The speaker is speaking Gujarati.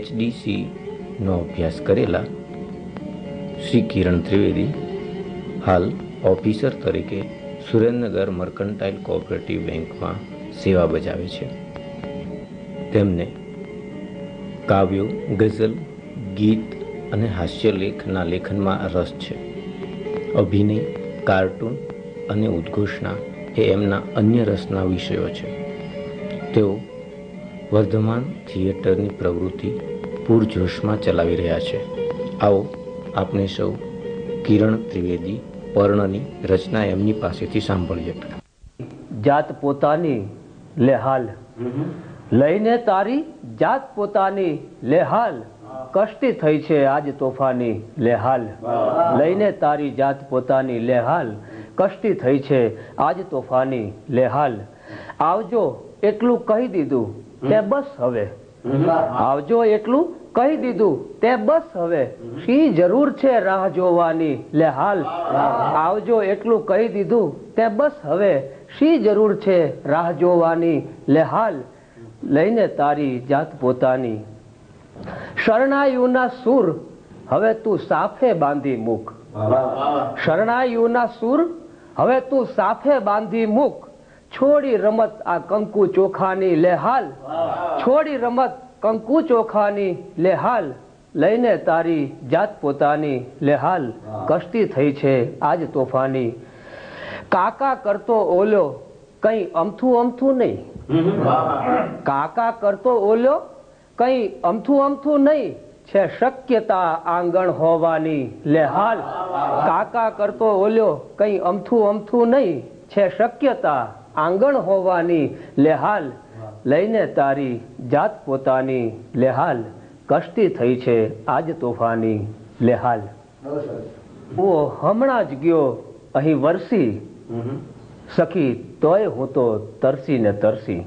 HDCનો અભ્યાસ કરેલા શ્રી કિરણ ત્રિવેદી હાલ ઓફિસર તરીકે સુરેન્દ્રનગર મર્કન્ટાઇલ કોઓપરેટિવ બેંકમાં સેવા બજાવે છે. તેમને કાવ્યો, ગઝલ, ગીત અને હાસ્યલેખના લેખનમાં રસ છે. અભિનય, કાર્ટૂન અને ઉદ્ઘોષણા એ એમના અન્ય રસના વિષયો છે. તેઓ વર્ધમાન થિયેટરની પ્રવૃત્તિ પૂરજોશમાં ચલાવી રહ્યા છે. આવો આપણે સૌ કિરણ ત્રિવેદી પર્ણની રચના એમની પાસેથી સાંભળીએ. જાત પોતાની લેહાલ, લઈને તારી જાત પોતાની લેહાલ, કષ્ટી થઈ છે આજ તોફાની લેહાલ. લઈને તારી જાત પોતાની લેહાલ, કષ્ટી થઈ છે આજ તોફાની લેહાલ. આવજો એટલું કહી દીધું તે બસ હવે, આવજો એટલું કહી દીધું તે બસ હવે, શી જરૂર છે રાહ જોવાની લેહાલ. આવજો એટલું કહી દીધું તે બસ હવે, શી જરૂર છે રાહ જોવાની લેહાલ. લઈને તારી જાત પોતાની શરણાઈઓના સૂર હવે તું સાફે બાંધી મૂક. શરણાઈઓના સૂર હવે તું સાફે બાંધી મૂક. છોડી રમત આ કંકુ ચોખાની લેહાલ, છોડી રમત કંકુ ચોખાની લેહાલ. લઈને તારી જાત પોતાની લેહાલ, કષ્ટી થઈ છે આજ તોફાની. કાકા કરતો ઓલ્યો કઈ અમથું અમથું નહીં, કાકા કરતો ઓલ્યો કઈ અમથું અમથું નહીં, છે શક્યતા આંગણ હોવાની લેહાલ. કાકા કરતો ઓલ્યો કઈ અમથું અમથું નહીં, છે શક્યતા આંગણ હોવાની લેહાલ. લઈને તારી જાત પોતાની લેહાલ, કષ્ટી થઈ છે આજ તોફાની લેહાલ. હું હમણાં જ ગયો અહીં વરસી, સખી તોય હું તો તરસી ને તરસી.